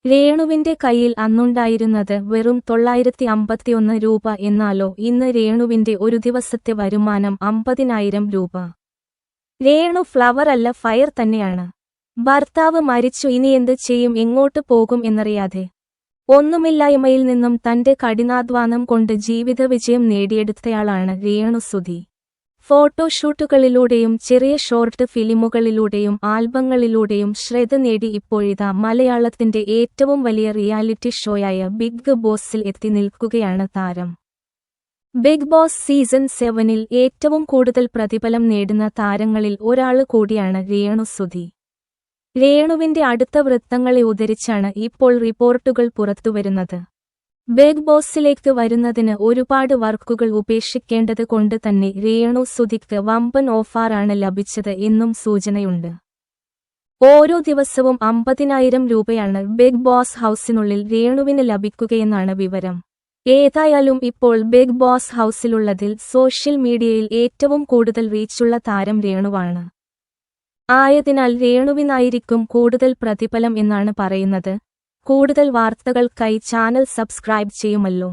രേണുവിന്റെ കയ്യിൽ അന്നുണ്ടായിരുന്നത് വെറും 951 രൂപ. എന്നാലോ ഇന്ന് രേണുവിന്റെ ഒരു ദിവസത്തെ വരുമാനം 50,000 രൂപ. രേണു ഫ്ലവർ അല്ല, ഫയർ തന്നെയാണ്. ഭർത്താവ് മരിച്ചു, ഇനിയെന്ത് ചെയ്യും, എങ്ങോട്ട് പോകും എന്നറിയാതെ ഒന്നുമില്ലായ്മയിൽ നിന്നും തന്റെ കഠിനാധ്വാനം കൊണ്ട് ജീവിത വിജയം നേടിയെടുത്തയാളാണ് രേണു സുധി. ഫോട്ടോഷൂട്ടുകളിലൂടെയും ചെറിയ ഷോർട്ട് ഫിലിമുകളിലൂടെയും ആൽബങ്ങളിലൂടെയും ശ്രദ്ധ നേടി ഇപ്പോഴിതാ മലയാളത്തിന്റെ ഏറ്റവും വലിയ റിയാലിറ്റി ഷോയായ ബിഗ് ബോസിൽ എത്തി നിൽക്കുകയാണ് താരം. ബിഗ് ബോസ് സീസൺ 7-ൽ ഏറ്റവും കൂടുതൽ പ്രതിഫലം നേടുന്ന താരങ്ങളിൽ ഒരാള് കൂടിയാണ് രേണു സുധി. രേണുവിന്റെ അടുത്ത വൃത്തങ്ങളെ ഉദ്ധരിച്ചാണ് ഇപ്പോൾ റിപ്പോർട്ടുകൾ പുറത്തുവരുന്നത്. ബിഗ് ബോസിലേക്ക് വരുന്നതിന് ഒരുപാട് വർക്കുകൾ ഉപേക്ഷിക്കേണ്ടത് കൊണ്ട് തന്നെ രേണു സുധിക്ക് വമ്പൻ ഓഫറാണ് ലഭിച്ചത് എന്നും സൂചനയുണ്ട്. ഓരോ ദിവസവും 50,000 രൂപയാണ് ബിഗ് ബോസ് ഹൗസിനുള്ളിൽ രേണുവിന് ലഭിക്കുകയെന്നാണ് വിവരം. ഏതായാലും ഇപ്പോൾ ബിഗ് ബോസ് ഹൗസിലുള്ളതിൽ സോഷ്യൽ മീഡിയയിൽ ഏറ്റവും കൂടുതൽ റീച്ചുള്ള താരം രേണുവാണ്. ആയതിനാൽ രേണുവിനായിരിക്കും കൂടുതൽ പ്രതിഫലം എന്നാണ് പറയുന്നത്. കൂടുതൽ വാർത്തകൾക്കായി ചാനൽ സബ്സ്ക്രൈബ് ചെയ്യുമല്ലോ.